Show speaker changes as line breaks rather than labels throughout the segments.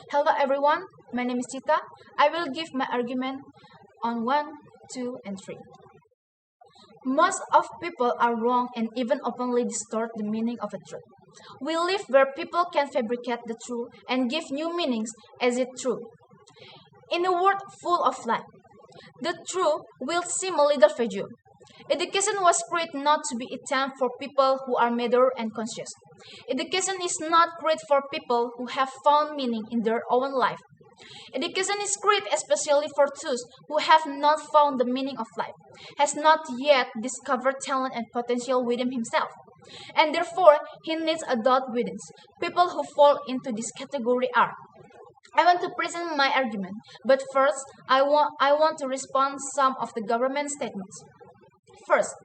Hello everyone, my name is Chita. I will give my argument on 1, 2, and 3. Most of people are wrong and even openly distort the meaning of a truth. We live where people can fabricate the truth and give new meanings as it true. In a world full of lies, the truth will seem a little fragile. Education was created not to be a time for people who are mature and conscious. Education is not created for people who have found meaning in their own life. Education is created especially for those who have not found the meaning of life, has not yet discovered talent and potential within himself, and therefore he needs adult guidance. People who fall into this category are. I want to present my argument, but first I want to respond some of the government statements. First,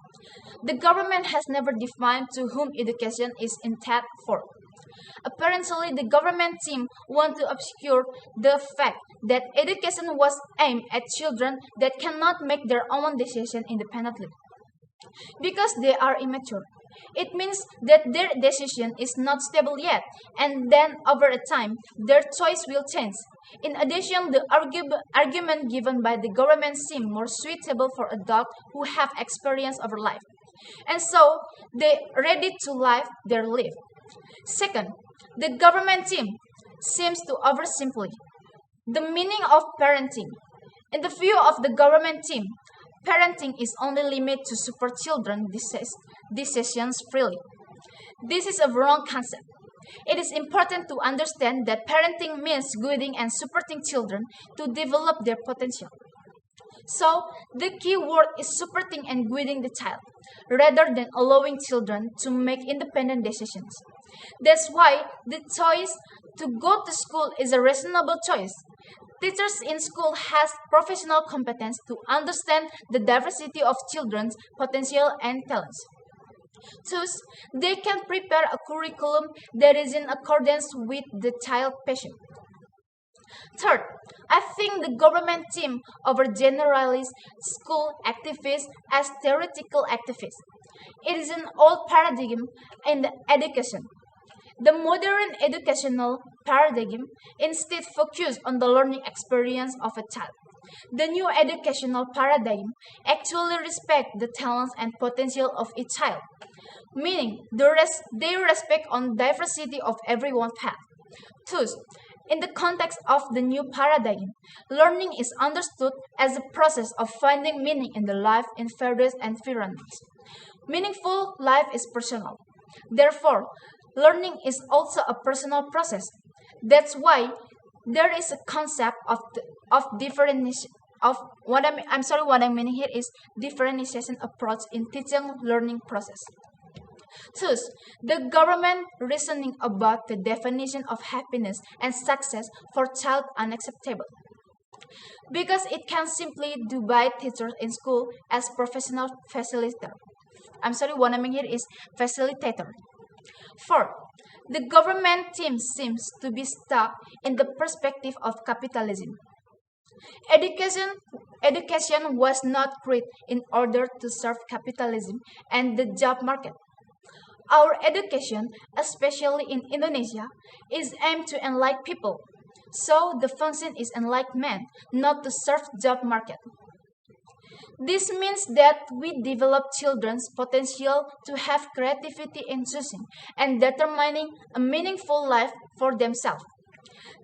the government has never defined to whom education is intended for. Apparently, the government team want to obscure the fact that education was aimed at children that cannot make their own decisions independently. Because they are immature, it means that their decision is not stable yet, and then over a time, their choice will change. In addition, the argument given by the government seems more suitable for adults who have experience over life, and so they ready to live their life. Second, the government team seems to oversimplify the meaning of parenting. In the view of the government team, parenting is only limited to support children decisions freely. This is a wrong concept. It is important to understand that parenting means guiding and supporting children to develop their potential. So, the key word is supporting and guiding the child, rather than allowing children to make independent decisions. That's why the choice to go to school is a reasonable choice. Teachers in school has professional competence to understand the diversity of children's potential and talents. Thus, they can prepare a curriculum that is in accordance with the child passion. Third, I think the government team overgeneralizes school activists as theoretical activists. It is an old paradigm in the education. The modern educational paradigm instead focuses on the learning experience of a child. The new educational paradigm actually respects the talents and potential of each child, meaning they respect on diversity of everyone's path. Thus, in the context of the new paradigm, learning is understood as a process of finding meaning in the life in various environments. Meaningful life is personal. Therefore, learning is also a personal process. That's why there is a concept of differentiation of what I mean here is differentiation approach in teaching learning process. Thus, the government reasoning about the definition of happiness and success for child unacceptable. Because it can simply divide teachers in school as professional facilitator. What I mean here is facilitator. Fourth, the government team seems to be stuck in the perspective of capitalism. Education was not created in order to serve capitalism and the job market. Our education, especially in Indonesia, is aimed to enlighten people. So the function is enlightenment, not to serve job market. This means that we develop children's potential to have creativity in choosing and determining a meaningful life for themselves.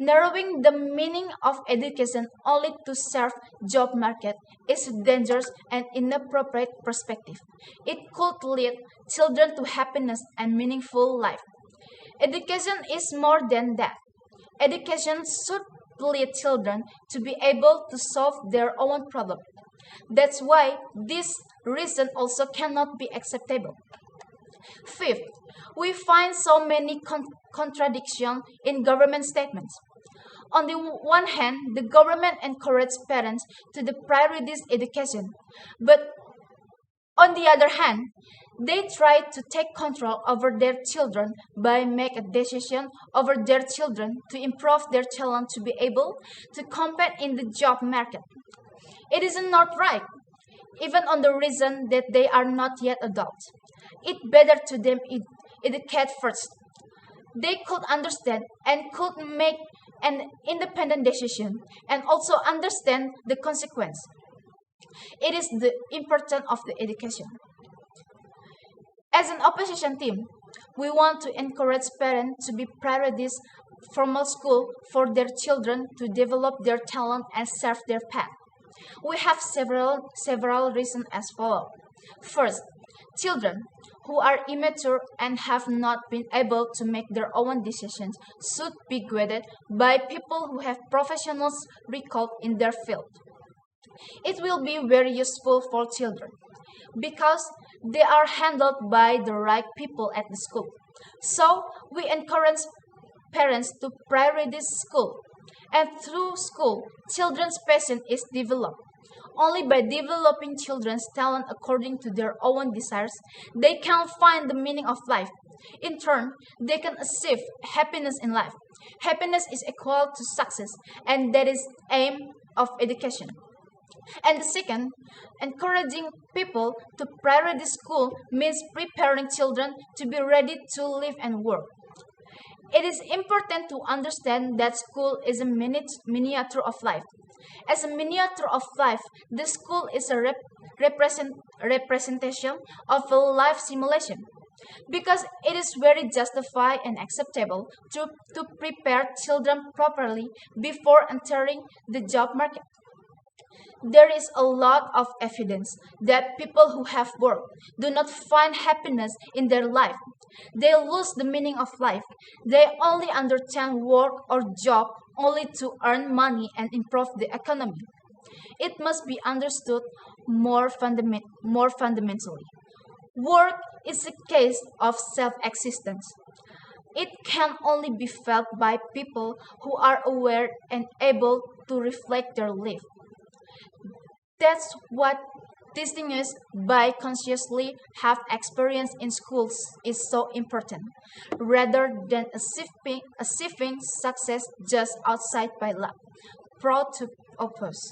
Narrowing the meaning of education only to serve job market is dangerous and inappropriate perspective. It could lead children to happiness and meaningful life. Education is more than that. Education should lead children to be able to solve their own problem. That's why this reason also cannot be acceptable. Fifth, we find so many contradictions in government statements. On the one hand, the government encourages parents to prioritize education, but on the other hand, they try to take control over their children by make a decision over their children to improve their talent to be able to compete in the job market. It is not right, even on the reason that they are not yet adults. It better to them educate first. They could understand and could make and independent decision, and also understand the consequence. It is the importance of the education. As an opposition team, we want to encourage parents to be prioritize formal school for their children to develop their talent and serve their path. We have several reasons as follows. First, children who are immature and have not been able to make their own decisions should be guided by people who have professionals recalled in their field. It will be very useful for children because they are handled by the right people at the school. So we encourage parents to prioritize school. And through school, children's passion is developed. Only by developing children's talent according to their own desires, they can find the meaning of life. In turn, they can achieve happiness in life. Happiness is equal to success, and that is aim of education. And the second, encouraging people to prioritize school means preparing children to be ready to live and work. It is important to understand that school is a miniature of life. As a miniature of life, the school is a representation of a life simulation. Because it is very justified and acceptable to prepare children properly before entering the job market. There is a lot of evidence that people who have work do not find happiness in their life. They lose the meaning of life. They only understand work or job only to earn money and improve the economy. It must be understood more fundamentally. Work is a case of self-existence. It can only be felt by people who are aware and able to reflect their life. That's what distinguished by consciously have experience in schools is so important, rather than achieving success just outside by luck. Proud to oppose.